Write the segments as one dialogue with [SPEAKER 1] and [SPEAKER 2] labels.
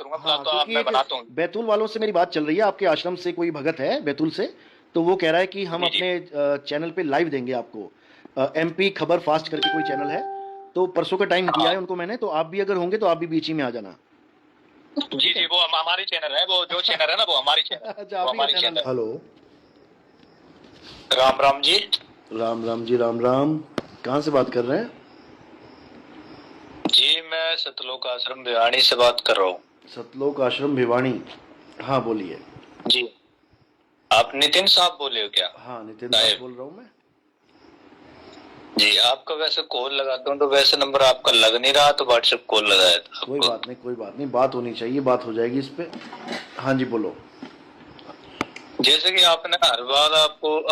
[SPEAKER 1] करूंगा,
[SPEAKER 2] हाँ,
[SPEAKER 1] तो आप मैं बनाता हूँ।
[SPEAKER 2] बैतूल वालों से मेरी बात चल रही है, आपके आश्रम से कोई भगत है बैतूल से, तो वो कह रहा है कि हम
[SPEAKER 1] जी जी।
[SPEAKER 2] अपने चैनल पे लाइव देंगे आपको। एमपी खबर फास्ट करके कोई चैनल है, तो परसों का टाइम दिया
[SPEAKER 1] हाँ
[SPEAKER 2] है उनको मैंने, तो आप भी अगर होंगे तो आप भी बीच ही में आ जाना।
[SPEAKER 1] जी जी, वो हमारी चैनल है, वो जो चैनल है ना वो हमारी चैनल,
[SPEAKER 2] अच्छा,
[SPEAKER 1] वो
[SPEAKER 2] आप ही का
[SPEAKER 1] हमारी
[SPEAKER 2] चैनल है।
[SPEAKER 1] चैनल।
[SPEAKER 2] हेलो,
[SPEAKER 1] राम राम जी।
[SPEAKER 2] राम राम जी, राम राम। कहाँ से बात कर रहे हैं?
[SPEAKER 1] जी मैं सतलोक आश्रम भिवानी से बात कर रहा हूँ।
[SPEAKER 2] सतलोक आश्रम भिवानी, हाँ बोलिए।
[SPEAKER 1] जी, आप नितिन साहब बोले हो क्या?
[SPEAKER 2] हाँ, नितिन दास बोल रहा हूँ मैं।
[SPEAKER 1] जी, आपका वैसे कॉल लगाता हूँ तो वैसे नंबर आपका लग नहीं रहा, तो व्हाट्सएप कॉल लगाया था
[SPEAKER 2] कोई
[SPEAKER 1] आपको।
[SPEAKER 2] बात नहीं, कोई बात नहीं, बात होनी चाहिए, बात हो जाएगी इस पे। हाँ जी, बोलो।
[SPEAKER 1] जैसे कि आपने हर बार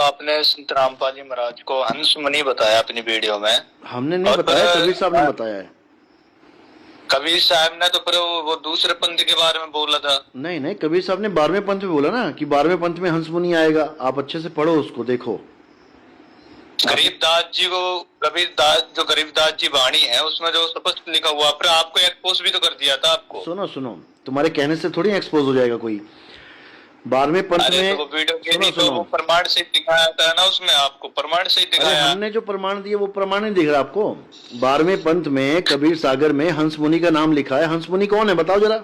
[SPEAKER 1] आपने संत रामपाल जी महाराज को हंस मुनि बताया अपनी वीडियो में।
[SPEAKER 2] हमने नहीं
[SPEAKER 1] और
[SPEAKER 2] बताया, कबीर साहब ने बताया है।
[SPEAKER 1] कबीर साहब ने तो फिर वो दूसरे पंथ के बारे में बोला था।
[SPEAKER 2] नहीं नहीं, कबीर साहब ने 12वें पंथ में बोला ना कि 12वें पंथ में हंस मुनि आएगा। आप अच्छे से पढ़ो उसको, देखो।
[SPEAKER 1] गरीबदास जी को, कबीरदास जो गरीबदास जी वाणी है उसमें जो स्पष्ट लिखा हुआ, फिर आपको एक्सपोज भी तो कर दिया था आपको।
[SPEAKER 2] सुनो सुनो, तुम्हारे कहने से थोड़ी एक्सपोज हो जाएगा कोई। 12वें पंथ
[SPEAKER 1] अरे तो
[SPEAKER 2] में
[SPEAKER 1] वो वीडियो के
[SPEAKER 2] सुनो
[SPEAKER 1] नहीं तो
[SPEAKER 2] सुनो,
[SPEAKER 1] वो प्रमाण से दिखाया था ना, उसमें आपको प्रमाण से ही
[SPEAKER 2] अरे
[SPEAKER 1] दिखाया।
[SPEAKER 2] हमने जो प्रमाण दिए वो प्रमाण नहीं दिख रहा आपको? 12वें पंथ में कबीर सागर में हंस मुनि का नाम लिखा है। हंस मुनि कौन है बताओ जरा।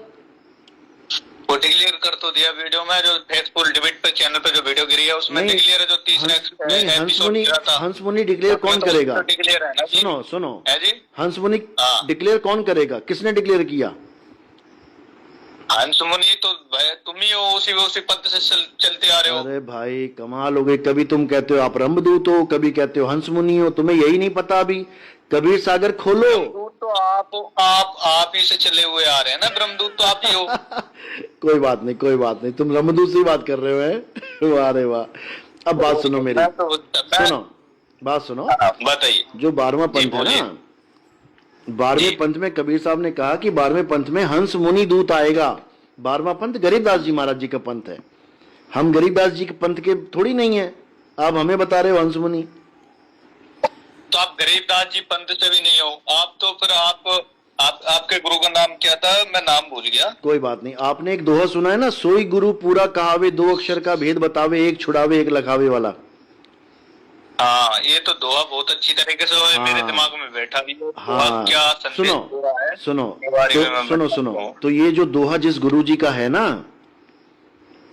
[SPEAKER 1] वो डिक्लेयर कर तो दिया वीडियो में, जो फेसबुक डिबेट पे चैनल पे जो वीडियो गिरी है उसमें
[SPEAKER 2] नहीं,
[SPEAKER 1] डिक्लेयर है, जो तीसरा
[SPEAKER 2] नहीं,
[SPEAKER 1] एपिसोड गिरा था।
[SPEAKER 2] हंस मुनि डिक्लेयर कौन करेगा?
[SPEAKER 1] डिक्लेयर है ना जी।
[SPEAKER 2] सुनो सुनो,
[SPEAKER 1] है जी।
[SPEAKER 2] हंस मुनि
[SPEAKER 1] हाँ।
[SPEAKER 2] डिक्लेयर कौन करेगा? किसने डिक्लेयर किया?
[SPEAKER 1] हंस मुनि तो तुम ही हो, उसी पद से चलते आ रहे हो।
[SPEAKER 2] अरे भाई कमाल हो गई, कभी तुम कहते हो आप ब्रह्मदूत हो, कभी कहते हो हंस मुनि हो। तुम्हें यही नहीं पता अभी? कबीर सागर खोलो।
[SPEAKER 1] ब्रह्मदूत तो आप ही से चले हुए आ रहे हैं ना, ब्रह्मदूत तो आप ही हो।
[SPEAKER 2] कोई बात नहीं, कोई बात नहीं, तुम ब्रह्मदूत से ही बात कर रहे हो हैं। वाह रे वाह। अब बात सुनो मेरी, सुनो, बात सुनो।
[SPEAKER 1] बताइए।
[SPEAKER 2] जो 12वां पंथ है ना, 12वें
[SPEAKER 1] जी।
[SPEAKER 2] पंथ में कबीर साहब ने कहा कि 12वें पंथ में हंस मुनि दूत आएगा। 12वां पंथ गरीबदास जी महाराज जी का पंथ है। हम गरीबदास जी के पंथ के थोड़ी नहीं है, आप हमें बता रहे हो हंस मुनि।
[SPEAKER 1] तो आप गरीबदास जी पंथ से भी नहीं हो, आप तो फिर आपके गुरु का नाम क्या था? मैं नाम भूल गया।
[SPEAKER 2] कोई बात नहीं, आपने एक दोहा सुना है ना, सोई गुरु पूरा कहावे, दो अक्षर का भेद बतावे, एक छुड़ावे एक लखावे वाला।
[SPEAKER 1] हाँ, ये तो दोहा बहुत अच्छी तरीके से
[SPEAKER 2] हाँ,
[SPEAKER 1] मेरे दिमाग में बैठा भी है।
[SPEAKER 2] हाँ,
[SPEAKER 1] क्या संदेश
[SPEAKER 2] सुनो
[SPEAKER 1] दे रहा है
[SPEAKER 2] सुनो,
[SPEAKER 1] के बारे में
[SPEAKER 2] तो
[SPEAKER 1] मैं
[SPEAKER 2] सुनो
[SPEAKER 1] बताता
[SPEAKER 2] सुनो,
[SPEAKER 1] हूँ।
[SPEAKER 2] तो ये जो दोहा जिस गुरु जी का है ना,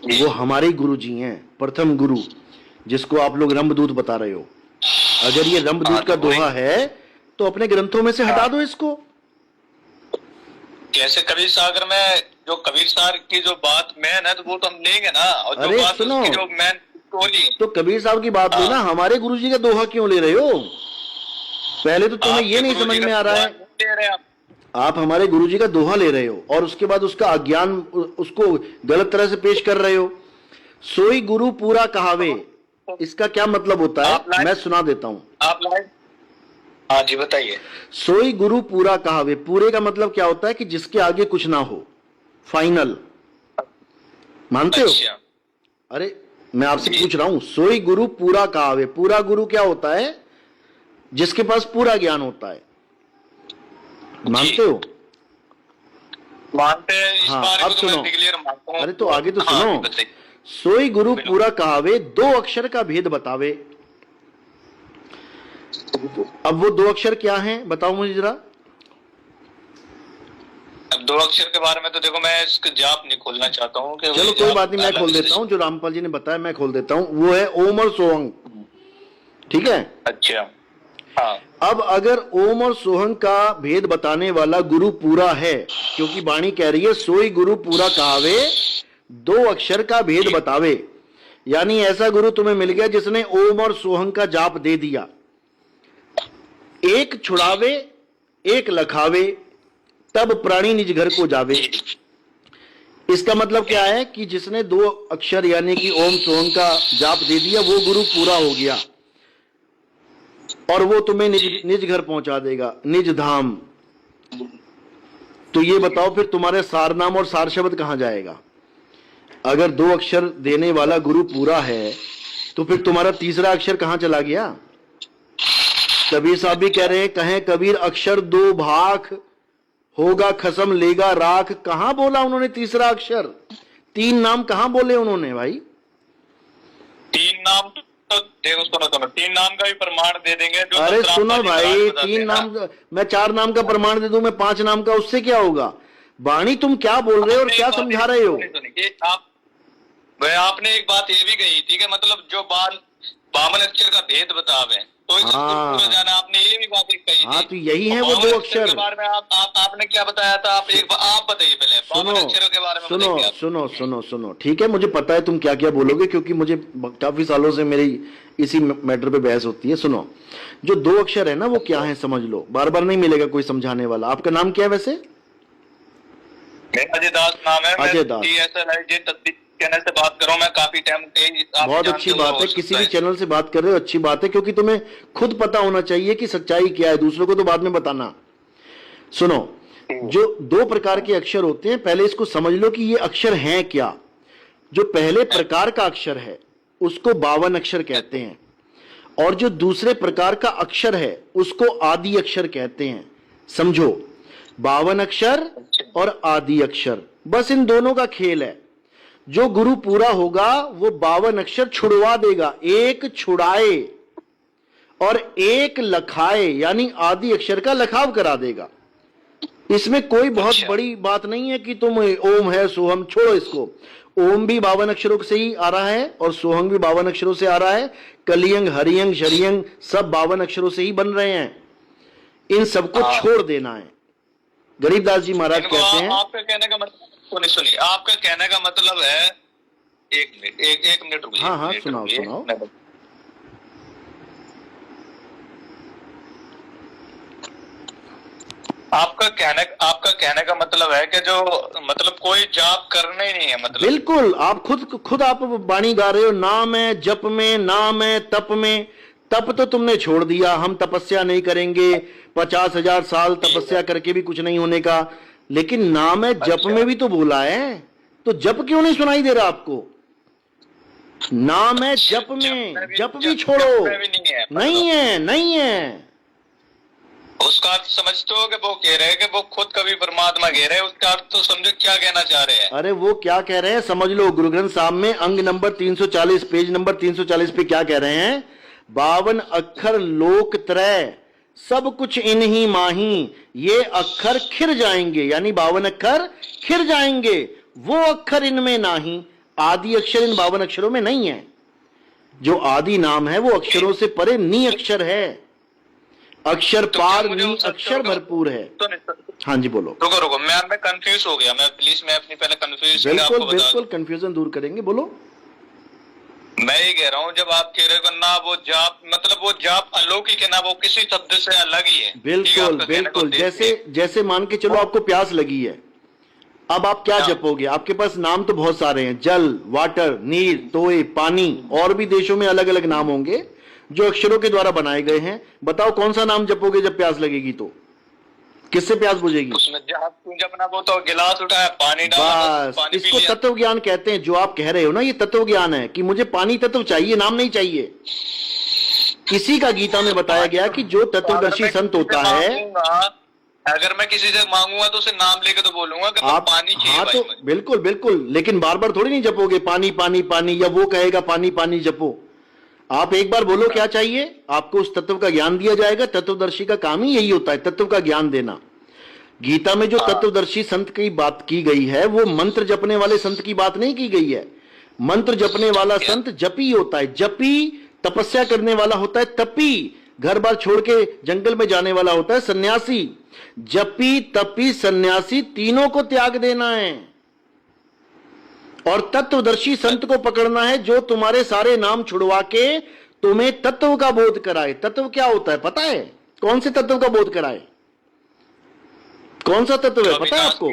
[SPEAKER 1] जी।
[SPEAKER 2] वो हमारे ही गुरु जी हैं, प्रथम गुरु, जिसको आप लोग रंभदूत बता रहे हो। अगर ये
[SPEAKER 1] हाँ,
[SPEAKER 2] रंभदूत का
[SPEAKER 1] तो वही।
[SPEAKER 2] दोहा है तो अपने ग्रंथों में से हटा
[SPEAKER 1] हाँ।
[SPEAKER 2] दो इसको।
[SPEAKER 1] कैसे? कबीर सागर में जो कबीर साहब की जो बात मेन है तो वो तो हम लेंगे ना, और जो
[SPEAKER 2] अरे
[SPEAKER 1] बात
[SPEAKER 2] सुनो,
[SPEAKER 1] उसकी जो मेन स्टोरी।
[SPEAKER 2] तो कबीर साहब की बात लो
[SPEAKER 1] हाँ।
[SPEAKER 2] ना, हमारे गुरु जी का दोहा क्यों ले रहे हो? पहले तो तुम्हें ये
[SPEAKER 1] आपके
[SPEAKER 2] नहीं
[SPEAKER 1] गुरु
[SPEAKER 2] समझ
[SPEAKER 1] जी
[SPEAKER 2] में
[SPEAKER 1] का
[SPEAKER 2] आ रहा है।
[SPEAKER 1] दोहा ले रहे हैं आप।
[SPEAKER 2] आप हमारे गुरु जी का दोहा ले रहे हो और उसके बाद उसका अज्ञान, उसको गलत तरह से पेश कर रहे हो। सोई गुरु पूरा कहावे, इसका क्या मतलब होता है मैं सुना देता हूं।
[SPEAKER 1] आप लाइव। हाँ जी, बताइए।
[SPEAKER 2] सोई गुरु पूरा कहावे, पूरे का मतलब क्या होता है कि जिसके आगे कुछ ना हो, फाइनल। मानते हो?
[SPEAKER 1] अच्छा।
[SPEAKER 2] अरे मैं आपसे पूछ रहा हूं, सोई गुरु पूरा कहावे, पूरा गुरु क्या होता है? जिसके पास पूरा ज्ञान होता है। मानते हो?
[SPEAKER 1] मानते हैं, इस
[SPEAKER 2] हाँ,
[SPEAKER 1] बारे
[SPEAKER 2] अब
[SPEAKER 1] को तो मैं
[SPEAKER 2] सुनो।
[SPEAKER 1] डिक्लेयर मानता हूँ।
[SPEAKER 2] अरे तो आगे तो
[SPEAKER 1] हाँ,
[SPEAKER 2] सुनो।
[SPEAKER 1] बताइए।
[SPEAKER 2] सोई गुरु पूरा कहावे, दो अक्षर का भेद बतावे। अब वो दो अक्षर क्या हैं बताओ मुझे जरा।
[SPEAKER 1] अब दो अक्षर के बारे में तो देखो, मैं इसका जाप नहीं खोलना चाहता हूँ कि
[SPEAKER 2] चलो कोई बात नहीं, मैं खोल देता हूँ, जो रामपाल जी ने बताया मैं खोल देता हूँ। वो है ओम और सोहंग, ठीक है?
[SPEAKER 1] अच्छा। हाँ।
[SPEAKER 2] अब अगर ओम और सोहंग का भेद बताने वाला गुरु पूरा है, क्योंकि वाणी कह रही है सोई गुरु पूरा कहावे, दो अक्षर का भेद बतावे, यानी ऐसा गुरु तुम्हें मिल गया जिसने ओम और सोहंग का जाप दे दिया। एक छुड़ावे एक लखावे, तब प्राणी निज घर को जावे। इसका मतलब क्या है कि जिसने दो अक्षर यानी कि ओम सोहंग का जाप दे दिया, वो गुरु पूरा हो गया और वो तुम्हें निज घर पहुंचा देगा, निज धाम। तो ये बताओ फिर तुम्हारे सार नाम और सार शब्द कहां जाएगा? अगर दो अक्षर देने वाला गुरु पूरा है तो फिर तुम्हारा तीसरा अक्षर कहां चला गया? कबीर साहब भी कह रहे हैं, कहें कबीर अक्षर दो भाख, होगा, खसम, लेगा, राख, कहां बोला उन्होंने तीसरा अक्षर? 3 नाम कहां बोले उन्होंने भाई?
[SPEAKER 1] 3 नाम तो देखो, सुनो, 3 नाम का भी प्रमाण दे देंगे जो
[SPEAKER 2] अरे
[SPEAKER 1] सत्रह
[SPEAKER 2] सुनो
[SPEAKER 1] पाली
[SPEAKER 2] भाई,
[SPEAKER 1] महाराज बताते
[SPEAKER 2] 3
[SPEAKER 1] हैं ना।
[SPEAKER 2] नाम, मैं 4 नाम का प्रमाण दे दूं, मैं 5 नाम का, उससे क्या होगा? वाणी तुम क्या बोल रहे हो और
[SPEAKER 1] आपने
[SPEAKER 2] क्या
[SPEAKER 1] एक बात
[SPEAKER 2] समझा रहे हो?
[SPEAKER 1] सुनिए, आपने एक बात ये भी कही, ठीक है, मतलब जो 52 अक्षर का भेद बतावे, तो इस
[SPEAKER 2] हाँ।
[SPEAKER 1] पूरा जाना, आपने ये भी बात एक कही
[SPEAKER 2] हाँ,
[SPEAKER 1] थी।
[SPEAKER 2] तो यही है वो
[SPEAKER 1] 52
[SPEAKER 2] 2
[SPEAKER 1] अक्षर के
[SPEAKER 2] अक्षर।
[SPEAKER 1] बारे में आपने क्या बताया था? आप बताइए पहले, 52 अक्षरों के बारे में
[SPEAKER 2] सुनो
[SPEAKER 1] बताइए आप।
[SPEAKER 2] सुनो सुनो सुनो, ठीक है, मुझे पता है तुम क्या क्या बोलोगे, क्योंकि मुझे काफी सालों से मेरी इसी मैटर पे बहस होती है। सुनो, जो 2 अक्षर है ना, वो क्या है समझ लो, बार बार नहीं मिलेगा कोई समझाने वाला। आपका नाम क्या है वैसे?
[SPEAKER 1] मेरा अजय दास नाम है।
[SPEAKER 2] अजय दास।
[SPEAKER 1] TSLIJ चैनल से बात कर रहा हूँ मैं, काफी टाइम।
[SPEAKER 2] बहुत अच्छी बात है, किसी भी चैनल से बात कर रहे हो, अच्छी बात है, क्योंकि तुम्हें खुद पता होना चाहिए कि सच्चाई क्या है, दूसरों को तो बाद में बताना। सुनो, जो 2 प्रकार के अक्षर होते हैं, पहले इसको समझ लो कि ये अक्षर हैं क्या। जो पहले प्रकार का अक्षर है उसको 52 अक्षर कहते हैं, और जो दूसरे प्रकार का अक्षर है उसको आदि अक्षर कहते हैं। समझो, 52 अक्षर और आदि अक्षर, बस इन दोनों का खेल है। जो गुरु पूरा होगा वो 52 अक्षर छुड़वा देगा, एक छुड़ाए और एक लखाए, यानी आदि अक्षर का लखाव करा देगा। इसमें कोई बहुत बड़ी बात नहीं है कि तुम ओम है सोहम, छोड़ो इसको। ओम भी 52 अक्षरों से ही आ रहा है और सोहंग भी 52 अक्षरों से आ रहा है। कलियंग, हरियंग, शरियंग सब 52 अक्षरों से ही बन रहे हैं। इन सबको छोड़ देना है। गरीबदास जी महाराज कहते हैं,
[SPEAKER 1] आपका कहने का मतलब, सुनिए, आपका कहने का मतलब है, एक मिनट रुकिए।
[SPEAKER 2] हाँ हाँ, सुनाओ सुनाओ।
[SPEAKER 1] आपका कहने का मतलब है कि जो मतलब कोई जाप करना ही नहीं है, मतलब
[SPEAKER 2] बिल्कुल। आप खुद आप वाणी गा रहे हो, नाम है जप में, नाम है तप में। तप तो तुमने छोड़ दिया, हम तपस्या नहीं करेंगे, 50,000 साल तपस्या करके भी कुछ नहीं होने का। लेकिन नाम है जप में भी तो बोला है, तो जप क्यों नहीं सुनाई दे रहा आपको? नाम है जप में, जप भी छोड़ो। नहीं है, नहीं है।
[SPEAKER 1] उसका अर्थ समझते हो कि वो कह रहे हैं कि वो खुद कभी परमात्मा कह रहे हैं, उसका अर्थ तो समझो क्या कहना चाह रहे हैं।
[SPEAKER 2] अरे वो क्या कह रहे हैं समझ लो, गुरु ग्रंथ साहब में अंग नंबर 340, पेज नंबर 340 पे क्या कह रहे हैं? 52 अक्षर लोक त्रय, सब कुछ इन्हीं माही, ये अक्षर खिर जाएंगे, यानी 52 अक्षर खिर जाएंगे, वो अक्षर इनमें नाही। आदि अक्षर इन 52 अक्षरों में नहीं है। जो आदि नाम है वो अक्षरों से परे नी अक्षर है, अक्षर पार नी अक्षर भरपूर है। हाँ जी बोलो।
[SPEAKER 1] रुको, मैं कंफ्यूज हो गया, मैं प्लीज, मैं अपनी पहले कंफ्यूज
[SPEAKER 2] बिल्कुल बिल्कुल कंफ्यूजन दूर करेंगे, बोलो।
[SPEAKER 1] मैं ये कह रहा हूँ, जब आप कह रहे हो ना वो जाप, मतलब वो जाप अलौकिक है ना, वो किसी शब्द से अलग ही है।
[SPEAKER 2] बिल्कुल बिल्कुल। जैसे मान के चलो आपको प्यास लगी है, अब आप क्या जपोगे? आपके पास नाम तो बहुत सारे हैं, जल, वाटर, नीर, तोय, पानी, और भी देशों में अलग अलग नाम होंगे जो अक्षरों के द्वारा बनाए गए हैं। बताओ कौन सा नाम जपोगे जब प्यास लगेगी? तो किससे प्यास बुझेगी?
[SPEAKER 1] उसमें जपना, वो तो गिलास उठाया, पानी डाला,
[SPEAKER 2] बस इसको तत्व ज्ञान कहते हैं। जो आप कह रहे हो ना, ये तत्व ज्ञान है कि मुझे पानी तत्व चाहिए, नाम नहीं चाहिए। इसी का गीता में बताया गया कि जो तत्वदर्शी संत होता है,
[SPEAKER 1] अगर मैं किसी से मांगूंगा तो उसे नाम लेके तो बोलूंगा कि
[SPEAKER 2] आप
[SPEAKER 1] पानी चाहिए।
[SPEAKER 2] हाँ तो बिल्कुल बिल्कुल, लेकिन बार बार थोड़ी नहीं जपोगे पानी पानी पानी, या वो कहेगा पानी पानी जपो। आप एक बार बोलो क्या चाहिए, आपको उस तत्व का ज्ञान दिया जाएगा। तत्वदर्शी का काम ही यही होता है, तत्व का ज्ञान देना। गीता में जो तत्वदर्शी संत की बात की गई है, वो मंत्र जपने वाले संत की बात नहीं की गई है। मंत्र जपने वाला संत जपी होता है, जपी तपस्या करने वाला होता है, तपी घर बार छोड़ के जंगल में जाने वाला होता है सन्यासी। जपी तपी सन्यासी तीनों को त्याग देना है, और तत्वदर्शी संत को पकड़ना है, जो तुम्हारे सारे नाम छुड़वा के तुम्हें तत्व का बोध कराए। तत्व क्या होता है पता है? कौन से तत्व का बोध कराए? कौन सा तत्व है पता है आपको?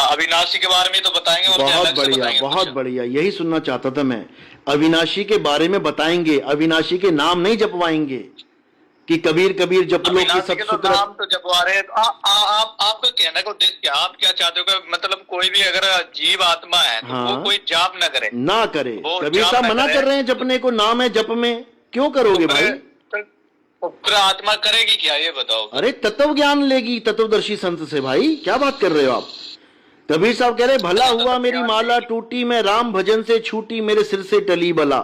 [SPEAKER 1] अविनाशी के बारे में तो बताएंगे। और
[SPEAKER 2] बहुत बढ़िया, बहुत बढ़िया, यही सुनना चाहता था मैं। अविनाशी के बारे में बताएंगे, अविनाशी के नाम नहीं जपवाएंगे कि कबीर कबीर जप लो कि सब सुख।
[SPEAKER 1] नाम तो जपवा रहे हैं। आपका कहने को देख क्या, आप क्या चाहते हो? मतलब कोई भी अगर जीव आत्मा है तो वो कोई जाप न करे,
[SPEAKER 2] ना करे। कबीर साहब मना कर रहे हैं जपने को, नाम है जप में, क्यों करोगे भाई?
[SPEAKER 1] फिर आत्मा करेगी क्या, ये बताओ।
[SPEAKER 2] अरे तत्व ज्ञान लेगी तत्वदर्शी संत से भाई, क्या बात कर रहे हो आप। कबीर साहब कह रहे भला हुआ मेरी माला टूटी, मैं राम भजन से छूटी, मेरे सिर से टली बला।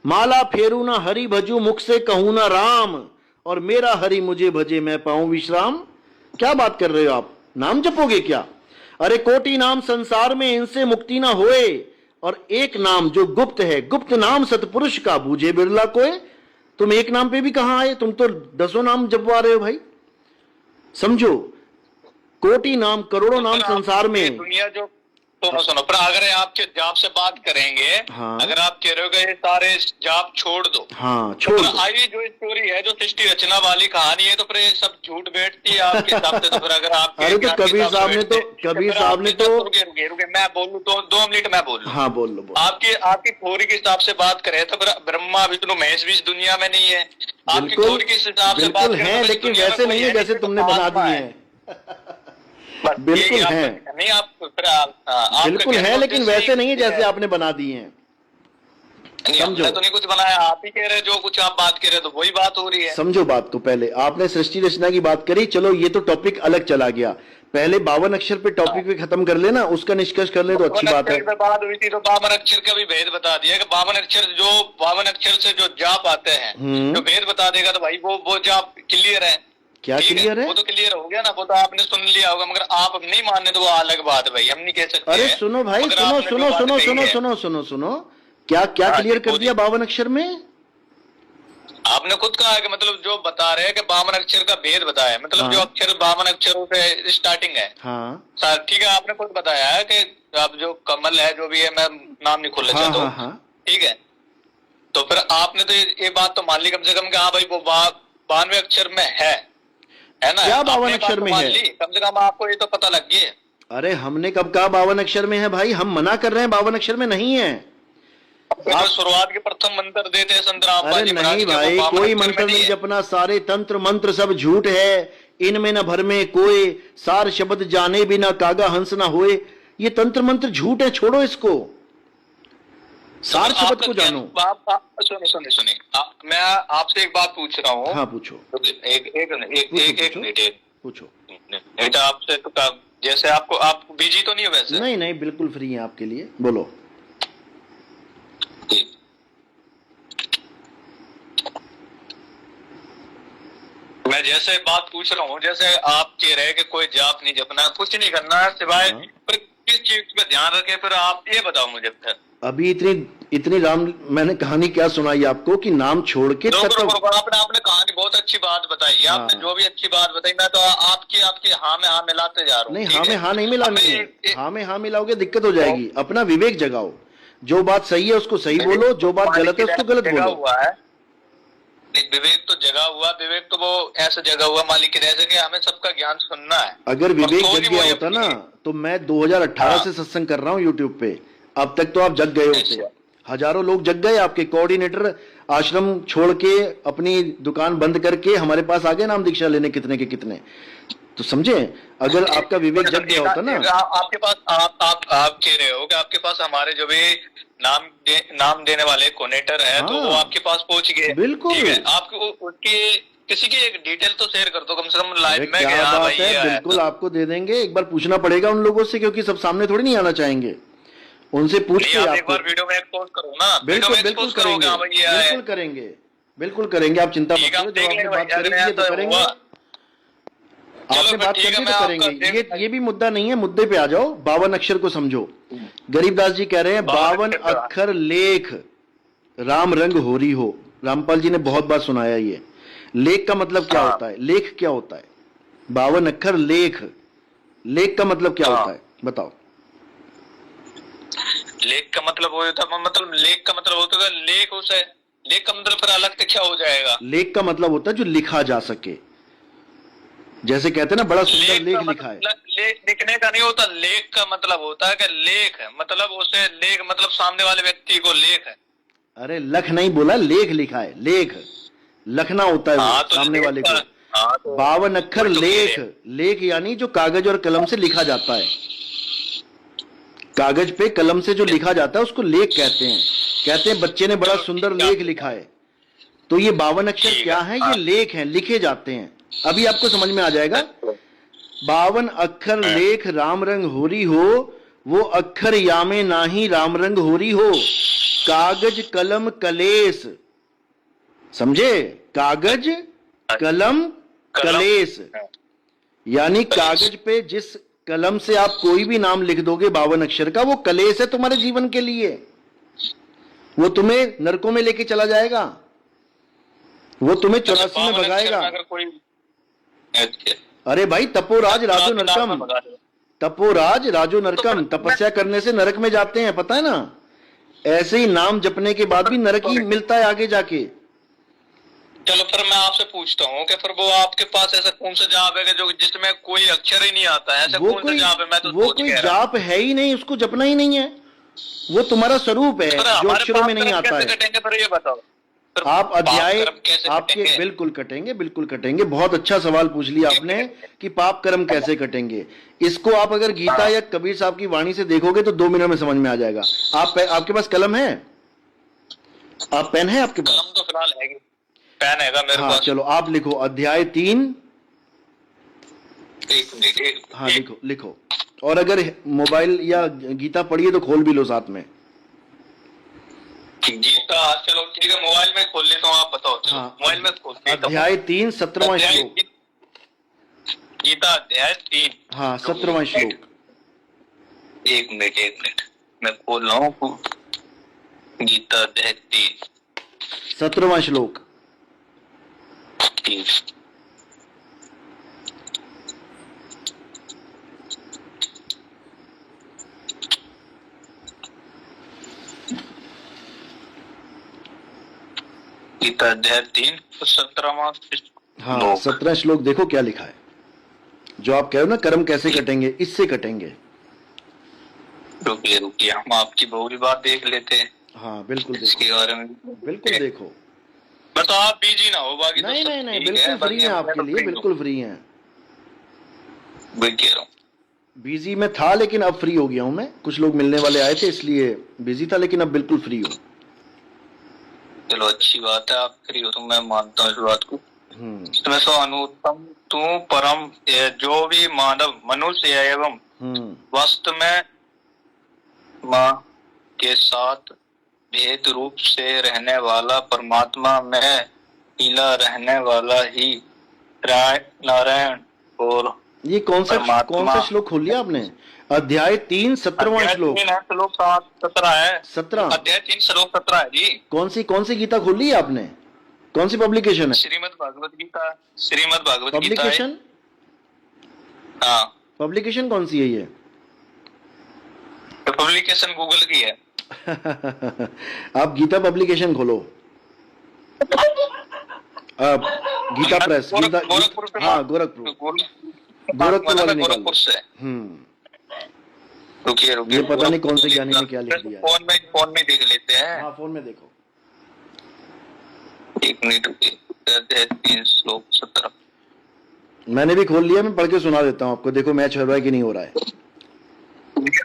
[SPEAKER 2] माला फेरू ना हरि भजू, मुख से कहूं ना राम, और मेरा हरि मुझे भजे मैं पाऊं विश्राम। क्या बात कर रहे हो आप, नाम जपोगे क्या। अरे कोटि नाम संसार में, इनसे मुक्ति ना होए, और एक नाम जो गुप्त है, गुप्त नाम सतपुरुष का, बूझे बिरला कोई। तुम एक नाम पे भी कहां आए, तुम तो 10 नाम जपवा रहे हो भाई। समझो, कोटि नाम करोड़ों नाम संसार में।
[SPEAKER 1] दुनिया जो सुनो, पर अगर आपके जाप से बात करेंगे,
[SPEAKER 2] हाँ।
[SPEAKER 1] अगर आप कह रहे हो कि ये सारे जाप छोड़ दो,
[SPEAKER 2] हाँ छोड़
[SPEAKER 1] तो
[SPEAKER 2] दो।
[SPEAKER 1] आई जो स्टोरी है, जो सृष्टि रचना वाली कहानी है, तो फिर ये सब झूठ बैठती है आपके हिसाब से। तो फिर अगर आप
[SPEAKER 2] अरे तो कबीर साहब ने तो
[SPEAKER 1] रुके मैं बोलूं तो 2 मिनट मैं बोलूं।
[SPEAKER 2] हाँ बोल लो।
[SPEAKER 1] आपकी थ्योरी के हिसाब से बात करें तो फिर ब्रह्मा विष्णु महेश भी इस दुनिया में नहीं है। आपकी थ्योरी के हिसाब से बात
[SPEAKER 2] बिल्कुल है, लेकिन वैसे नहीं है जैसे तुमने बना दिए हैं। बिल्कुल है,
[SPEAKER 1] नहीं आप
[SPEAKER 2] बिल्कुल है, लेकिन वैसे नहीं है जैसे आपने बना दिए हैं।
[SPEAKER 1] समझो, तो नहीं कुछ बनाया, आप ही कह रहे, जो कुछ आप बात कर रहे हो तो वही बात हो रही है।
[SPEAKER 2] समझो बात को, पहले आपने सृष्टि रचना की बात करी, चलो ये तो टॉपिक अलग चला गया। पहले 52 अक्षर पे टॉपिक पे खत्म कर लेना, उसका निष्कर्ष कर ले तो अच्छी बात है।
[SPEAKER 1] बात हुई थी तो 52 अक्षर का भी भेद बता दिया कि 52 अक्षर से जो जाप आते हैं, जो भेद बता देगा तो भाई वो जाप क्लियर है।
[SPEAKER 2] क्या क्लियर है?
[SPEAKER 1] वो तो क्लियर हो गया ना, वो तो आपने सुन लिया होगा, मगर आप नहीं मानने तो वो अलग बात है भाई, हम नहीं कह सकते।
[SPEAKER 2] अरे सुनो भाई, सुनो, क्या क्लियर कर दिया 52 अक्षर में?
[SPEAKER 1] आपने खुद कहा है कि मतलब जो बता रहे हैं कि 52 अक्षर का भेद बताया, मतलब
[SPEAKER 2] हाँ।
[SPEAKER 1] जो अक्षर 52 अक्षरों से स्टार्टिंग है।
[SPEAKER 2] हाँ
[SPEAKER 1] ठीक है, आपने खुद बताया है कि अब जो कमल है, जो भी है, मैं नाम नहीं खोलना चाहता हूँ।
[SPEAKER 2] हाँ।
[SPEAKER 1] ठीक है, तो फिर आपने तो ये बात तो मान ली कम से कम कि हाँ भाई वो 92 अक्षर में है ना।
[SPEAKER 2] क्या 52 अक्षर में है?
[SPEAKER 1] कम से कम आपको ये तो पता लग गया।
[SPEAKER 2] अरे हमने कब कहा 52 अक्षर में है भाई, हम मना कर रहे हैं 52 अक्षर में नहीं है।
[SPEAKER 1] आप शुरुआत के प्रथम मंत्र देते हैं संत राम।
[SPEAKER 2] अरे नहीं भाई, कोई मंत्र नहीं जपना, सारे तंत्र मंत्र सब झूठ है, इनमें न भर में कोई, सार शब्द जाने बिना कागा हंस ना होए। ये तंत्र मंत्र झूठ है, छोड़ो इसको, सार शब्द को जानो।
[SPEAKER 1] सुनिए, मैं आपसे एक बात पूछ रहा हूँ।
[SPEAKER 2] हाँ पूछो।
[SPEAKER 1] एक मिनट
[SPEAKER 2] पूछो।
[SPEAKER 1] आपसे तो जैसे आप बिजी तो नहीं हो वैसे?
[SPEAKER 2] नहीं बिल्कुल फ्री है आपके लिए, बोलो।
[SPEAKER 1] मैं जैसे बात पूछ रहा हूँ, जैसे आप कह रहे हैं कि कोई जाप नहीं जपना, कुछ नहीं करना है सिवाय, फिर किस चीज पे ध्यान रखे, फिर आप ये बताओ मुझे। फिर
[SPEAKER 2] अभी इतनी राम मैंने कहानी क्या सुनाई आपको कि नाम छोड़ के
[SPEAKER 1] आपने कहानी बहुत अच्छी बात बताई, आपने जो भी अच्छी बात बताई, मैं तो आपकी हाँ में हाँ मिलाते जा रहा हूँ।
[SPEAKER 2] नहीं, हाँ में हाँ नहीं मिलानी है, हाँ में हाँ मिलाओगे दिक्कत हो जाएगी। अपना विवेक जगाओ, जो बात सही है उसको सही बोलो, जो बात गलत है उसको गलत बोलो।
[SPEAKER 1] विवेक तो जगा हुआ, विवेक तो वो ऐसा जगा हुआ मालिक जैसे कि हमें सबका ज्ञान सुनना है।
[SPEAKER 2] अगर विवेक जग गया होता ना तो मैं 2018 से सत्संग कर रहा हूँ यूट्यूब पे, अब तक तो आप जग गए होते। हजारों लोग जग गए, आपके कोऑर्डिनेटर आश्रम छोड़ के अपनी दुकान बंद करके हमारे पास आ गए नाम दीक्षा लेने, कितने के कितने। तो समझे, अगर आपका विवेक जग गया होता ना।
[SPEAKER 1] आपके पास आप कह रहे हो कि आपके पास हमारे जो भी नाम देने वाले कोऑर्डिनेटर है, तो वो आपके पास पहुंच गए।
[SPEAKER 2] बिल्कुल,
[SPEAKER 1] आपको उसकी किसी की एक डिटेल तो शेयर कर दो कम से कम लाइव में।
[SPEAKER 2] क्या बात है, बिल्कुल आपको दे देंगे। एक बार पूछना पड़ेगा उन लोगों से, क्योंकि सब सामने थोड़ी नहीं आना चाहेंगे। उनसे पूछ के
[SPEAKER 1] आप एक बार वीडियो में एक्सपोज करो ना।
[SPEAKER 2] बिल्कुल करेंगे, आप चिंता मत करो। जब आपने बात करेंगे तो करेंगे, आपने बात करनी तो करेंगे। ये भी मुद्दा नहीं है, मुद्दे पे आ जाओ। 52 अक्षर को समझो। गरीबदास जी कह रहे हैं 52 अक्षर लेख राम रंग होरी हो। रामपाल जी ने बहुत बार सुनाया ये। लेख का मतलब क्या होता है, लेख क्या होता है? 52 अक्षर लेख का मतलब क्या होता है बताओ?
[SPEAKER 1] लेख का मतलब होता है, लेख का मतलब होता है लेख, उसे लेख का मतलब फिर अलग से क्या हो जाएगा?
[SPEAKER 2] लेख का मतलब होता है जो लिखा जा सके। जैसे कहते हैं ना, बड़ा सुंदर लेख लिखा है।
[SPEAKER 1] लेख लिखने का नहीं होता, लेख का मतलब होता है कि लेख मतलब उसे लेख मतलब सामने वाले व्यक्ति को लेख है।
[SPEAKER 2] अरे लख नहीं बोला, लेख लिखा है। लेख लखना होता है तो सामने वाले को। 52 अक्षर लेख यानी जो कागज और कलम से लिखा जाता है। कागज पे कलम से जो लिखा जाता है उसको लेख कहते हैं। कहते हैं बच्चे ने बड़ा सुंदर लेख लिखा है। तो ये 52 अक्षर
[SPEAKER 1] ठीक
[SPEAKER 2] क्या
[SPEAKER 1] है,
[SPEAKER 2] है? ये लेख हैं, लिखे जाते हैं। अभी आपको समझ में आ जाएगा। 52 अक्षर लेख राम रंग होरी हो, वो अक्षर यामे नाही राम रंग होरी हो। कागज कलम कलेस, समझे? कागज कलम कलेस, यानी कागज पे जिस कलम से आप कोई भी नाम लिख दोगे 52 अक्षर का, वो कलेस है तुम्हारे जीवन के लिए। वो तुम्हें नरकों में लेके चला जाएगा, वो तुम्हें 84 में भगाएगा।
[SPEAKER 1] अगर कोई
[SPEAKER 2] अरे भाई, तपोराज राजो नरकम, तपोराज राजो नरकम, तपस्या करने से नरक में जाते हैं, पता है ना? ऐसे ही नाम जपने के बाद भी नरक ही मिलता है आगे जाके।
[SPEAKER 1] चलो फिर मैं आपसे पूछता हूँ कि फिर वो आपके पास ऐसा कौन सा जाप है कि जो जिसमें कोई अक्षर ही नहीं आता है? ऐसा
[SPEAKER 2] वो
[SPEAKER 1] कौन सा जाप है? मैं तो
[SPEAKER 2] वो कोई जाप है ही नहीं, उसको जपना ही नहीं है। वो तुम्हारा स्वरूप है जो अक्षरों में नहीं आता है।
[SPEAKER 1] कटेंगे फिर ये बताओ।
[SPEAKER 2] आप अध्याय आपके बिल्कुल कटेंगे, बिल्कुल कटेंगे। बहुत अच्छा सवाल पूछ लिया आपने कि पाप कर्म कैसे कटेंगे। इसको आप अगर गीता या कबीर साहब की वाणी से देखोगे तो 2 मिनट में समझ में आ जाएगा। आपके पास कलम है? आप पेन है आपके पास?
[SPEAKER 1] कलम तो फिलहाल है, पेन है मेरे पास।
[SPEAKER 2] चलो आप लिखो अध्याय 3।
[SPEAKER 1] हाँ
[SPEAKER 2] लिखो लिखो। और अगर मोबाइल या गीता पढ़िए तो खोल भी लो साथ में।
[SPEAKER 1] गीता चलो ठीक है, मोबाइल में खोल लेता हूँ, आप बताओ। चलो मोबाइल में खोल लेता हूँ।
[SPEAKER 2] अध्याय 3 17वां श्लोक।
[SPEAKER 1] गीता अध्याय 3,
[SPEAKER 2] हाँ 17वां श्लोक।
[SPEAKER 1] एक मिनट मैं खोल रहा हूँ। गीता अध्याय 3
[SPEAKER 2] 17वां श्लोक।
[SPEAKER 1] गीता अध्याय 3 17वां।
[SPEAKER 2] हाँ 17 श्लोक देखो क्या लिखा है। जो आप कह रहे हो ना कर्म कैसे कटेंगे, इससे कटेंगे।
[SPEAKER 1] रुकिए हम आपकी बहुरी बात देख लेते हैं।
[SPEAKER 2] हाँ बिल्कुल
[SPEAKER 1] इसके बारे में
[SPEAKER 2] बिल्कुल देखो।
[SPEAKER 1] बस आप बिजी ना हो, बाकी
[SPEAKER 2] नहीं नहीं नहीं, बिल्कुल फ्री है आपके लिए, बिल्कुल फ्री है। बिजी में था लेकिन अब फ्री हो गया हूं मैं। कुछ लोग मिलने वाले आए थे इसलिए बिजी था, लेकिन अब बिल्कुल फ्री हूँ।
[SPEAKER 1] चलो अच्छी बात है, आप फ्री हो तो मैं मानता हूँ इस बात को। इसमें सो अनुत्तम तू परम, जो भी मानव मनुष्य है एवं वास्तव में माँ के साथ भेद रूप से रहने वाला परमात्मा में मिला रहने वाला ही नारायण। और
[SPEAKER 2] ये कौन सा श्लोक खोल लिया आपने? अध्याय 3 17वां श्लोक।
[SPEAKER 1] श्लोक 17 है।
[SPEAKER 2] 17
[SPEAKER 1] अध्याय 3 श्लोक 17 है जी।
[SPEAKER 2] कौन सी गीता खोल ली है आपने? कौन सी पब्लिकेशन है?
[SPEAKER 1] श्रीमद् भागवत गीता। श्रीमद् भागवत गीता
[SPEAKER 2] पब्लिकेशन?
[SPEAKER 1] हाँ
[SPEAKER 2] पब्लिकेशन कौन सी है ये?
[SPEAKER 1] पब्लिकेशन गूगल की है।
[SPEAKER 2] आप गीता पब्लिकेशन खोलो। गीता प्रेस, हाँ गोरखपुर वाले निकाल।
[SPEAKER 1] रुकिए
[SPEAKER 2] ये पता नहीं कौन से ज्ञानी ने क्या लिख दिया।
[SPEAKER 1] फोन में देख लेते हैं।
[SPEAKER 2] हाँ फोन में देखो।
[SPEAKER 1] एक मिनट रुकिए। 3 श्लोक 17
[SPEAKER 2] मैंने भी खोल लिया, मैं पढ़ के सुना देता हूँ आपको। देखो मैच हो रहा है कि नहीं हो रहा है।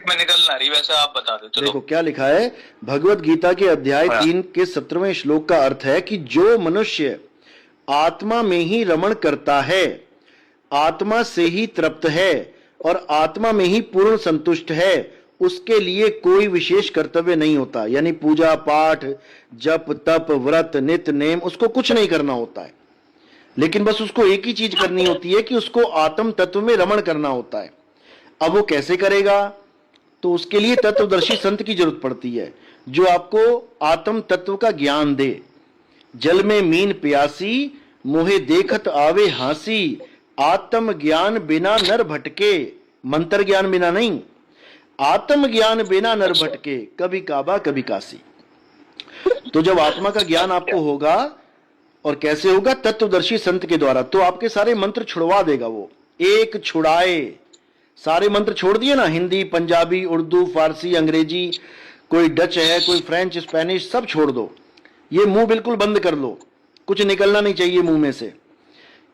[SPEAKER 1] में निकल ना रही, वैसे आप बता दो। चलो
[SPEAKER 2] देखो क्या लिखा है भगवत गीता के अध्याय 3 के 17वें श्लोक का अर्थ है कि जो मनुष्य आत्मा में ही रमण करता है, आत्मा से ही तृप्त है और आत्मा में ही पूर्ण संतुष्ट है, उसके लिए कोई विशेष कर्तव्य नहीं होता। यानी पूजा पाठ जप तप व्रत नित्य नेम उसको कुछ नहीं करना होता है, लेकिन बस उसको एक ही चीज करनी होती है कि उसको आत्म तत्व में रमण करना होता है। अब वो कैसे करेगा? तो उसके लिए तत्वदर्शी संत की जरूरत पड़ती है जो आपको आत्म तत्व का ज्ञान दे। जल में मीन प्यासी मोहे देखत आवे हासी, आत्म ज्ञान बिना नर भटके। मंत्र ज्ञान बिना नहीं, आत्म ज्ञान बिना नर भटके, कभी काबा कभी काशी। तो जब आत्मा का ज्ञान आपको होगा, और कैसे होगा? तत्वदर्शी संत के द्वारा, तो आपके सारे मंत्र छुड़वा देगा वो। एक छुड़ाए, सारे मंत्र छोड़ दिए ना, हिंदी पंजाबी उर्दू फारसी अंग्रेजी, कोई डच है कोई फ्रेंच स्पेनिश, सब छोड़ दो। ये मुंह बिल्कुल बंद कर लो, कुछ निकलना नहीं चाहिए मुंह में से।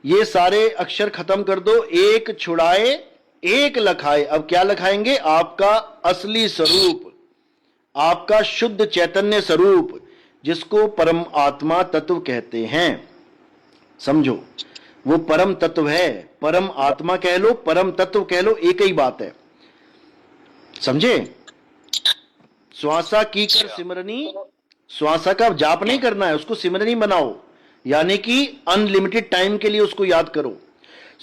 [SPEAKER 2] ये सारे अक्षर खत्म कर दो। एक छुड़ाए एक लखाए। अब क्या लखाएंगे? आपका असली स्वरूप, आपका शुद्ध चैतन्य स्वरूप, जिसको परम आत्मा तत्व कहते हैं। समझो, वो परम तत्व है, परम आत्मा कह लो, परम तत्व कह लो, एक ही बात है। समझे? श्वासा की कर सिमरनी, श्वासा का जाप नहीं करना है, उसको सिमरनी बनाओ, यानी कि अनलिमिटेड टाइम के लिए उसको याद करो।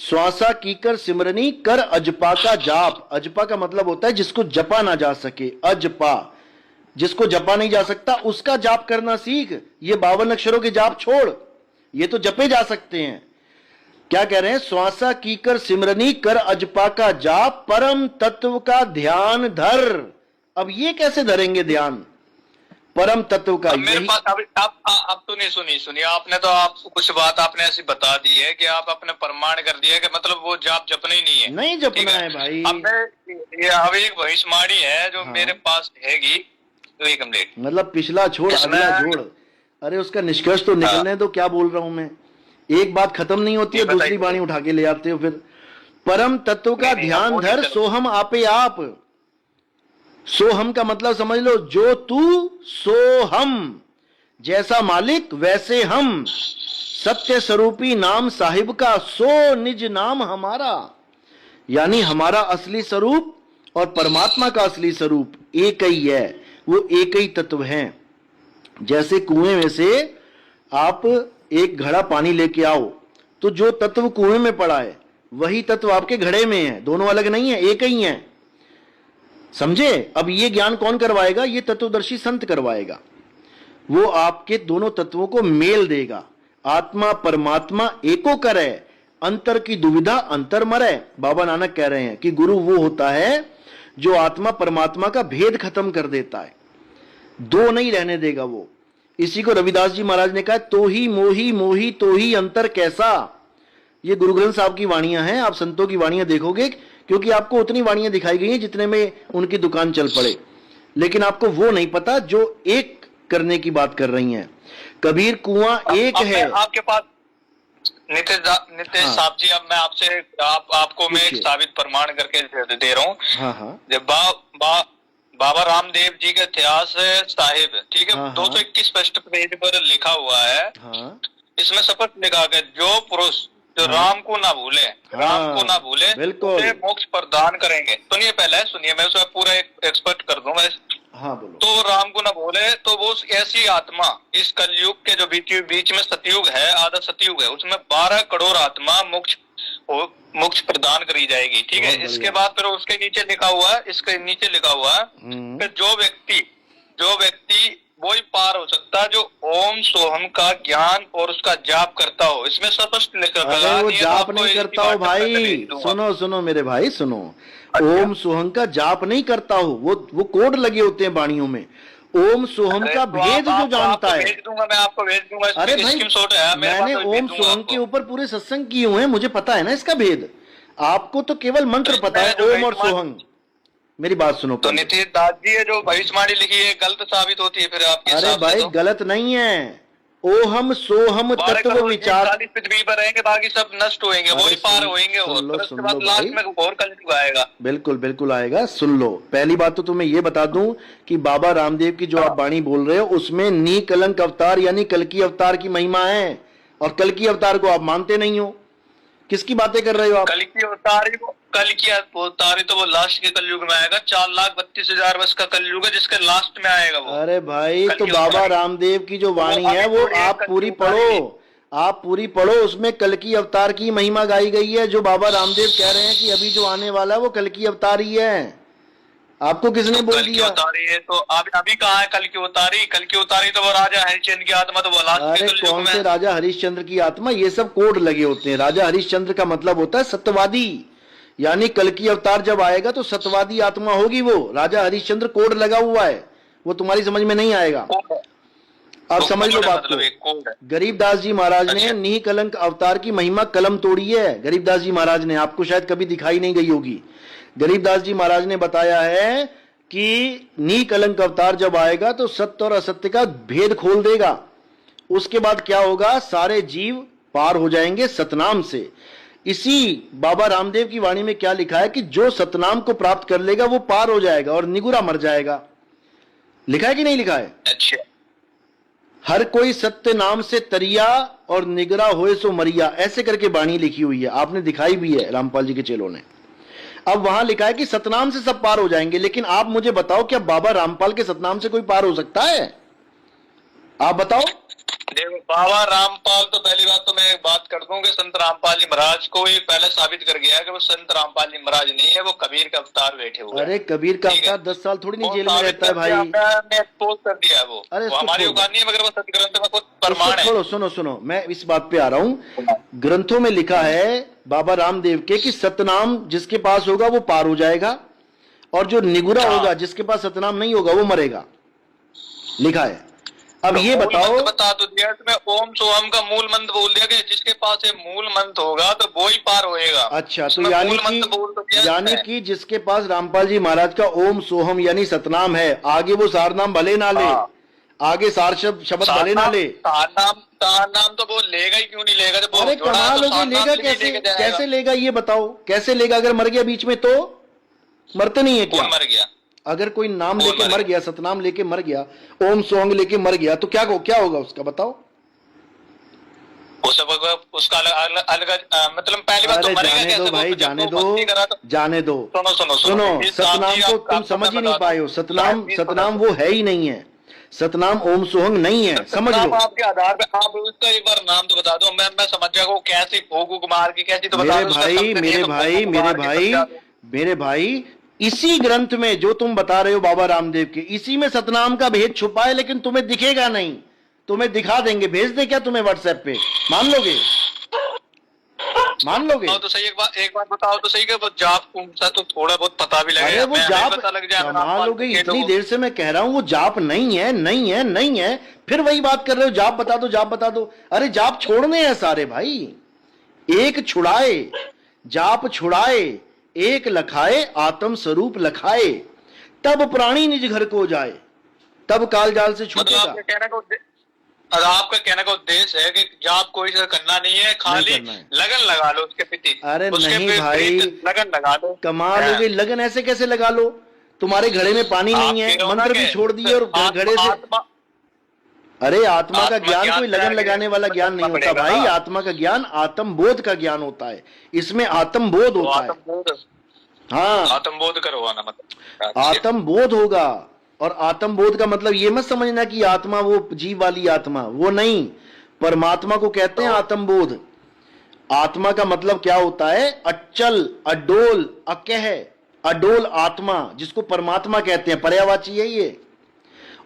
[SPEAKER 2] श्वासा की कर सिमरनी, कर अजपा का जाप। अजपा का मतलब होता है जिसको जपा ना जा सके, अजपा, जिसको जपा नहीं जा सकता उसका जाप करना सीख। ये 52 अक्षरों के जाप छोड़, ये तो जपे जा सकते हैं। क्या कह रहे हैं? श्वासा की कर सिमरनी, कर अजपा का जाप, परम तत्व का ध्यान धर। अब ये कैसे धरेंगे ध्यान परम तत्व का?
[SPEAKER 1] मेरे पास अब तो नहीं सुनी आपने, तो आप कुछ बात आपने ऐसी बता दी है कि आप अपने प्रमाण कर दिया कि मतलब वो जाप जपना ही नहीं है।
[SPEAKER 2] नहीं जपना है भाई।
[SPEAKER 1] अब एक भविष्यवाणी है जो मेरे पास हैगी, तो एक कंप्लीट,
[SPEAKER 2] मतलब पिछला छोड़ अगला जोड़। अरे उसका निष्कर्ष तो निकलने दो, क्या बोल रहा हूं मैं। एक बात खत्म नहीं होती है, दूसरी वाणी उठा के ले आते हो फिर। परम तत्व का ध्यान धर, सोहम आपे आप। सोहम का मतलब समझ लो, जो तू सो हम, जैसा मालिक वैसे हम, सत्य स्वरूपी नाम साहिब का, सो निज नाम हमारा। यानी हमारा असली स्वरूप और परमात्मा का असली स्वरूप एक ही है, वो एक ही तत्व है। जैसे कुएं में से आप एक घड़ा पानी लेके आओ, तो जो तत्व कुएं में पड़ा है वही तत्व आपके घड़े में है, दोनों अलग नहीं है, एक ही है। समझे? अब ये ज्ञान कौन करवाएगा? ये तत्वदर्शी संत करवाएगा। वो आपके दोनों तत्वों को मेल देगा। आत्मा परमात्मा एको करे, अंतर की दुविधा अंतर मरे। बाबा नानक कह रहे हैं कि गुरु वो होता है जो आत्मा परमात्मा का भेद खत्म कर देता है, दो नहीं रहने देगा वो। इसी को रविदास जी महाराज ने कहा, तो ही मोही मोही तो ही अंतर कैसा। ये गुरु ग्रंथ साहब की वाणियां हैं, आप संतों की वाणियां देखोगे, क्योंकि आपको उतनी वाणियां दिखाई गई हैं जितने में उनकी दुकान चल पड़े, लेकिन आपको वो नहीं पता जो एक करने की बात कर रही हैं। कबीर कुआं एक है।
[SPEAKER 1] आपके पास नितेश साहब जी, अब मैं आपसे आपको मैं एक साबित प्रमाण करके दे रहा हूँ। जब बाबा रामदेव जी का इतिहास साहिब, ठीक है, 221 पृष्ठ पेज पर लिखा हुआ है। इसमें स्पष्ट लिखा है, जो पुरुष जो राम को ना भूले, राम को ना भूले, उसे मोक्ष प्रदान करेंगे। सुनिए, पहले सुनिए, मैं उसे पूरा एक्सपर्ट कर दूंगा।
[SPEAKER 2] बोलो।
[SPEAKER 1] तो राम को ना भूले तो वो ऐसी आत्मा, इस कलयुग के जो बीच में सतयुग है, आधा सतयुग है, उसमें 12 करोड़ आत्मा मोक्ष प्रदान करी जाएगी। ठीक है। इसके बाद फिर उसके नीचे लिखा हुआ है, इसके नीचे लिखा हुआ है कि जो व्यक्ति वही पार हो सकता है जो ओम सोहम का ज्ञान और उसका जाप करता हो। इसमें स्पष्ट लिखा है।
[SPEAKER 2] वो जाप नहीं करता हो भाई, सुनो मेरे भाई, सुनो। ओम सोहम का जाप नहीं करता हो, वो कोड लगे होते हैं वाणियों में। ओम सोहम का भेद जो जानता है,
[SPEAKER 1] मैं आपको भेज दूंगा।
[SPEAKER 2] अरे भाई, मैंने ओम सोहम के ऊपर पूरे सत्संग किए हुए हैं, मुझे पता है ना इसका भेद। आपको तो केवल मंत्र पता है, ओम और सोहम। मेरी बात सुनो।
[SPEAKER 1] तो नीतीश दास जी है जो भविष्यवाणी लिखी है, गलत साबित होती है फिर आपके?
[SPEAKER 2] अरे भाई, गलत नहीं है। ओहम सोहम तत्व विचार
[SPEAKER 1] पृथ्वी पर रहेंगे, बाकी सब नष्ट होंगे, वही पार होंगे, और उसके बाद लास्ट में और कलयुग आएगा।
[SPEAKER 2] बिल्कुल आएगा। सुन लो, पहली बात तो तुम्हें ये बता दूं कि बाबा रामदेव की जो आप वाणी बोल रहे हो, उसमें नी कलंक अवतार यानी कल की अवतार की महिमा है, और कल की अवतार को आप मानते नहीं हो। किसकी बातें कर रहे हो आप?
[SPEAKER 1] कल की अवतारी तो वो लास्ट के कलयुग में आएगा। 4,32,000 वर्ष का कलयुग है, जिसके लास्ट में आएगा वो।
[SPEAKER 2] अरे भाई, तो बाबा रामदेव की जो वाणी है वो आप पूरी पढ़ो, आप पूरी पढ़ो। उसमें कल की अवतार की महिमा गाई गई है। जो बाबा रामदेव कह रहे हैं कि अभी जो आने वाला है वो कल की अवतार ही है। आपको किसने बोल दिया?
[SPEAKER 1] उतारी है तो अभी कहाँ है कल की उतारी तो वो राजा हरिश्चंद्र की आत्मा, तो वो लास्ट।
[SPEAKER 2] अरे कौन से राजा हरिश्चंद्र की आत्मा? ये सब कोड लगे होते हैं। राजा हरिश्चंद्र का मतलब होता है सत्यवादी, यानी कल की अवतार जब आएगा तो सत्यवादी आत्मा होगी वो। राजा हरिश्चंद्र कोड लगा हुआ है, वो तुम्हारी समझ में नहीं आएगा। आप समझ लो बात को। गरीबदास जी महाराज ने नी कलंक अवतार की महिमा कलम तोड़ी है। गरीबदास जी महाराज ने, आपको शायद कभी दिखाई नहीं गई होगी। गरीबदास जी महाराज ने बताया है कि नी कलंक अवतार जब आएगा तो सत्य और असत्य का भेद खोल देगा। उसके बाद क्या होगा? सारे जीव पार हो जाएंगे सतनाम से। इसी बाबा रामदेव की वाणी में क्या लिखा है कि जो सतनाम को प्राप्त कर लेगा वो पार हो जाएगा और निगुरा मर जाएगा। लिखा है कि नहीं लिखा है?
[SPEAKER 1] अच्छा,
[SPEAKER 2] हर कोई सत्य नाम से तरिया और निगरा होए सो मरिया, ऐसे करके बाणी लिखी हुई है, आपने दिखाई भी है रामपाल जी के चेलों ने। अब वहां लिखा है कि सतनाम से सब पार हो जाएंगे, लेकिन आप मुझे बताओ क्या बाबा रामपाल के सतनाम से कोई पार हो सकता है? आप बताओ।
[SPEAKER 1] देखो बाबा रामपाल तो पहली बात तो मैं एक बात कर दूं कि संत रामपाल जी महाराज को ही पहले साबित कर गया है कि वो संत रामपाल जी महाराज नहीं है, वो कबीर का अवतार बैठे हुए।
[SPEAKER 2] अरे कबीर का अवतार 10 साल थोड़ी नहीं जेल में रहता है भाई।
[SPEAKER 1] एक्सपोज कर दिया है वो।
[SPEAKER 2] अरे
[SPEAKER 1] हमारी औकात नहीं है, मगर वो सतग्रंथ में कुछ प्रमाण है।
[SPEAKER 2] छोड़ो, सुनो सुनो, मैं इस बात पे आ रहा हूं। ग्रंथों में लिखा है बाबा रामदेव के कि सतनाम जिसके पास होगा वो पार हो जाएगा, और जो निगुरा होगा जिसके पास सतनाम नहीं होगा वो मरेगा, लिखा है। अब ये बताओ,
[SPEAKER 1] बता तो दिया तुम्हें, ओम सोहम का मूल मंत्र बोल दिया कि जिसके पास ये मूल मंत्र होगा तो वो ही पार होएगा।
[SPEAKER 2] अच्छा, तो यानी कि जिसके पास रामपाल जी महाराज का ओम सोहम यानी सतनाम है, आगे वो सार नाम भले ना ले, आगे सार शब्द भले ना ले,
[SPEAKER 1] सार नाम तो वो लेगा ही, क्यों नहीं लेगा?
[SPEAKER 2] अरे कमाल हो गई, लेगा कैसे? कैसे लेगा ये बताओ, कैसे लेगा? अगर मर गया बीच में तो मरते नहीं है क्या?
[SPEAKER 1] मर गया।
[SPEAKER 2] अगर कोई नाम लेके मर गया, सतनाम लेके मर गया, ओम सोहम लेके मर गया, तो क्या होगा उसका बताओ?
[SPEAKER 1] उसका अलग मतलब पहली बात तो मरेगा कैसे?
[SPEAKER 2] दो भाई, जाने दो। सुनो, सतनाम को तुम समझ ही नहीं पाए हो। सतनाम वो है ही नहीं है, सतनाम ओम सोहम नहीं है, समझ लो।
[SPEAKER 1] आपके आधार पे आप उसका एक बार नाम तो बता दो, मैं समझ जाऊंगा कैसी भोग मार की कैसी, तो बता दो।
[SPEAKER 2] मेरे भाई इसी ग्रंथ में जो तुम बता रहे हो बाबा रामदेव के, इसी में सतनाम का भेद छुपा है, लेकिन तुम्हें दिखेगा नहीं। तुम्हें दिखा देंगे, भेज दे क्या तुम्हें व्हाट्सएप पे? मान लोगे?
[SPEAKER 1] तो सही, एक बार बताओ तो सही, वो जाप तो थोड़ा बहुत पता भी लगेगा।
[SPEAKER 2] अरे वो जाप मान लोगे, इतनी देर से मैं कह रहा हूं वो जाप नहीं है, फिर वही बात कर रहे हो, जाप बता दो। अरे जाप छोड़ने हैं सारे भाई, एक छुड़ाए जाप छुड़ाए, एक लखाए आत्म स्वरूप लखाए, तब प्राणी निज घर को जाए, तब काल जाल से छूटेगा।
[SPEAKER 1] आपका कहने का उद्देश्य है कि जाप कोई से करना नहीं है, खाली लगन लगा लो उसके प्रति।
[SPEAKER 2] अरे नहीं भाई,
[SPEAKER 1] लगन लगा लो।
[SPEAKER 2] कमाल हो गई, लगन ऐसे कैसे लगा लो? तुम्हारे घड़े में पानी नहीं है, मंत्र भी छोड़ दिए और घड़े से। अरे आत्मा का ज्ञान कोई लगन लगाने वाला ज्ञान नहीं होता भाई, आत्मा का ज्ञान आत्म बोध का ज्ञान होता है, इसमें आत्म बोध होता है। हाँ,
[SPEAKER 1] आत्म बोध करवाना मतलब
[SPEAKER 2] आत्म बोध होगा। और आत्म बोध का मतलब ये मत समझना कि आत्मा वो जीव वाली आत्मा, वो नहीं, परमात्मा को कहते हैं आत्म बोध। आत्मा का मतलब क्या होता है? अचल, अडोल, अकह, अडोल आत्मा, जिसको परमात्मा कहते हैं, पर्यायवाची है ये।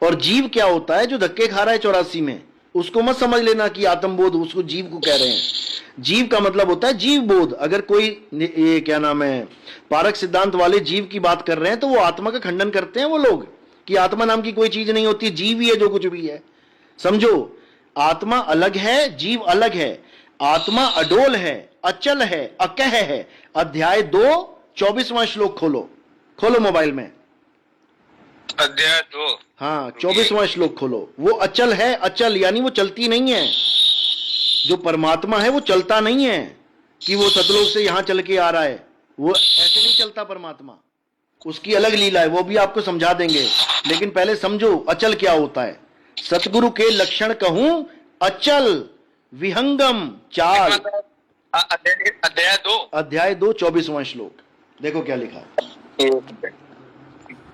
[SPEAKER 2] और जीव क्या होता है? जो धक्के खा रहा है 84 में, उसको मत समझ लेना कि आत्मबोध उसको जीव को कह रहे हैं। जीव का मतलब होता है जीव बोध। अगर कोई ये क्या नाम है, पारक सिद्धांत वाले जीव की बात कर रहे हैं, तो वो आत्मा का खंडन करते हैं वो लोग, कि आत्मा नाम की कोई चीज नहीं होती, जीव ही है जो कुछ भी है। समझो, आत्मा अलग है, जीव अलग है। आत्मा अडोल है, अचल है, अकह है। अध्याय 2 24वां श्लोक खोलो मोबाइल में।
[SPEAKER 1] अध्याय 2,
[SPEAKER 2] हाँ 24वां श्लोक खोलो। वो अचल है, अचल यानी वो चलती नहीं है। जो परमात्मा है वो चलता नहीं है कि वो सतलोक से यहां चल के आ रहा है, वो ऐसे नहीं चलता परमात्मा, उसकी अलग लीला है, वो भी आपको समझा देंगे। लेकिन पहले समझो अचल क्या होता है। सतगुरु के लक्षण कहूं, अचल, विहंगम, चाल। अध्याय 2 24वां श्लोक देखो क्या लिखा है।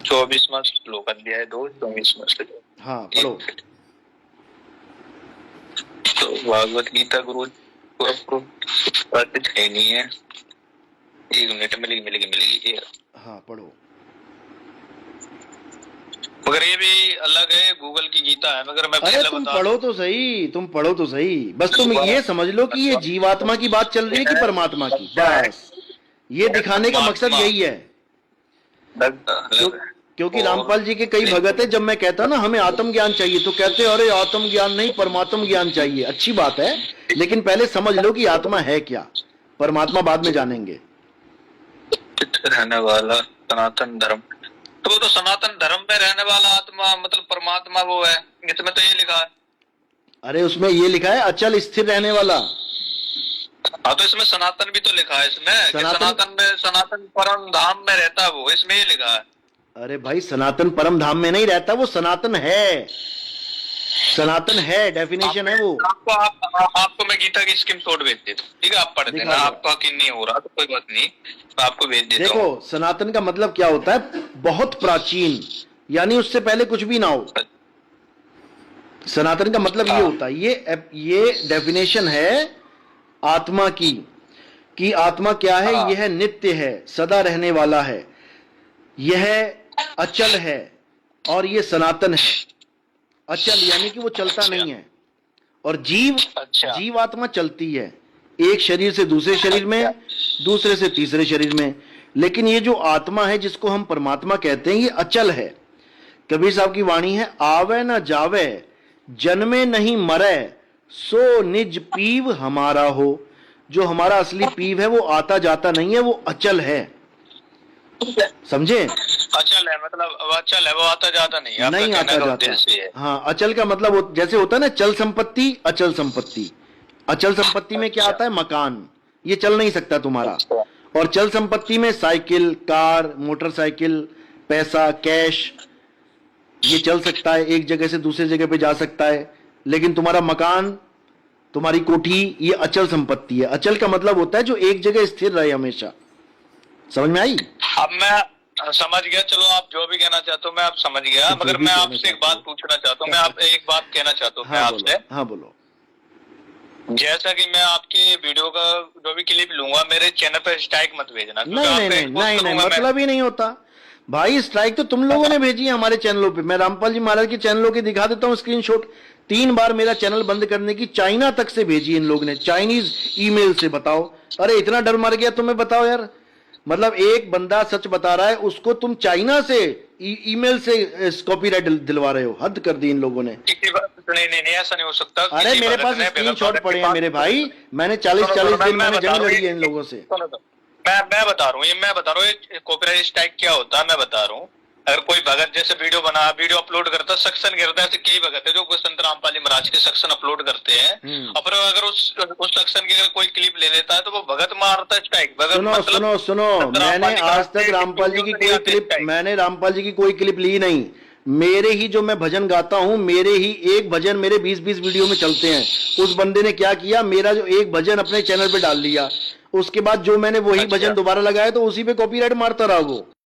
[SPEAKER 1] 24वां श्लोक, अध्याय 2 24वां श्लोक।
[SPEAKER 2] हाँ पढ़ो।
[SPEAKER 1] तो भागवत गीता गुरु नहीं है, 1 मिनट मिलेगी।
[SPEAKER 2] हाँ पढ़ो।
[SPEAKER 1] मगर ये भी अलग है, गूगल की गीता है, मगर मैं
[SPEAKER 2] अरे तुम पढ़ो तो सही, बस तुम ये समझ लो कि ये जीवात्मा की बात चल रही है कि परमात्मा की, बस ये दिखाने का मकसद यही है। क्योंकि रामपाल जी के कई भगत है, जब मैं कहता ना हमें आत्म ज्ञान चाहिए, तो कहते अरे आत्म ज्ञान नहीं, परमात्म ज्ञान चाहिए। अच्छी बात है, लेकिन पहले समझ लो कि आत्मा है क्या, परमात्मा बाद में जानेंगे।
[SPEAKER 1] रहने वाला सनातन धर्म, तो वो तो सनातन धर्म में रहने वाला आत्मा मतलब परमात्मा वो है, इसमें तो ये लिखा है।
[SPEAKER 2] अरे उसमें ये लिखा है अचल स्थिर रहने वाला।
[SPEAKER 1] हाँ तो इसमें सनातन भी तो लिखा है, इसमें सनातन में, सनातन परम धाम में रहता है वो, इसमें ये लिखा है।
[SPEAKER 2] अरे भाई सनातन परम धाम में नहीं रहता, वो सनातन है। सनातन है, डेफिनेशन है वो।
[SPEAKER 1] आपको मैं गीता की स्किम शॉट भेज देता हूँ, ठीक है, आप पढ़ देना। आपका कि नहीं हो रहा तो कोई बात नहीं, मैं आपको भेज देता हूँ।
[SPEAKER 2] देखो, सनातन का मतलब क्या होता है? बहुत प्राचीन, यानी उससे पहले कुछ भी ना हो। सनातन का मतलब ये होता है, ये डेफिनेशन है आत्मा की, कि आत्मा क्या है? यह नित्य है, सदा रहने वाला है, यह अचल है और ये सनातन है। अचल यानी कि वो चलता नहीं है, और जीव आत्मा चलती है, एक शरीर से दूसरे शरीर में, दूसरे से तीसरे शरीर में। लेकिन ये जो आत्मा है जिसको हम परमात्मा कहते हैं, ये अचल है। कबीर साहब की वाणी है, आवे न जावे जन्मे नहीं मरे, सो निज पीव हमारा हो। जो हमारा असली पीव है वो आता जाता नहीं है, वो अचल है। समझे?
[SPEAKER 1] अचल है मतलब अचल है, वो आता जाता नहीं है,
[SPEAKER 2] नहीं आता जाता। हाँ, अचल का मतलब जैसे होता है ना चल संपत्ति, अचल संपत्ति। अचल संपत्ति में क्या आता है? मकान, ये चल नहीं सकता तुम्हारा। और चल संपत्ति में साइकिल, कार, मोटरसाइकिल, पैसा, कैश, ये चल सकता है, एक जगह से दूसरी जगह पे जा सकता है। लेकिन तुम्हारा मकान, तुम्हारी कोठी, ये अचल संपत्ति है। अचल का मतलब होता है जो एक जगह स्थिर रहे हमेशा। समझ में आई?
[SPEAKER 1] अब मैं समझ गया, चलो आप जो भी कहना चाहते हो मैं आप समझ गया, मगर मैं आपसे एक बात पूछना चाहता हूँ, मैं आप एक बात कहना चाहता हूँ मैं आपसे।
[SPEAKER 2] हाँ बोलो।
[SPEAKER 1] जैसा कि मैं आपके वीडियो का जो भी क्लिप लूंगा, मेरे चैनल पर स्ट्राइक मत भेजना।
[SPEAKER 2] नहीं, मतलब ही नहीं होता भाई। स्ट्राइक तो तुम लोगों ने भेजी है हमारे चैनलों पे। मैं रामपाल जी महाराज के चैनलों के दिखा देता हूँ स्क्रीनशॉट। 3 बार मेरा चैनल बंद करने की चाइना तक से भेजी इन लोगों ने, चाइनीज ईमेल से। बताओ, अरे इतना डर मर गया तुम्हें? बताओ यार, मतलब एक बंदा सच बता रहा है, उसको तुम चाइना से ईमेल से कॉपीराइट दिलवा रहे हो। हद कर दी इन लोगों ने।
[SPEAKER 1] नहीं, ऐसा नहीं हो सकता।
[SPEAKER 2] अरे मेरे पास स्क्रीनशॉट पड़े हैं मेरे भाई, मैंने 40 दिन मैंने जंग लड़ी है इन लोगों से।
[SPEAKER 1] मैं बता रहा हूँ, ये कॉपीराइट स्ट्राइक क्या होता है मैं बता रहा हूँ। अगर कोई भगत जैसे वीडियो अपलोड करता है, सक्शन करता है, ऐसे कई भगत है जो संत रामपाल जी महाराज के सक्शन अपलोड करते हैं, और अगर उस सक्शन की अगर कोई क्लिप ले लेता है तो वो भगत मारता है स्ट्राइक।
[SPEAKER 2] सुनो, मैंने आज तक रामपाल जी की कोई क्लिप, मैंने रामपाल जी की कोई क्लिप ली नहीं। मेरे ही जो मैं भजन गाता हूं, मेरे ही एक भजन मेरे 20-20 वीडियो में चलते हैं। उस बंदे ने क्या किया, मेरा जो एक भजन अपने चैनल पे डाल दिया, उसके बाद जो मैंने वही भजन दोबारा लगाया तो उसी पे कॉपीराइट मारता रहा वो।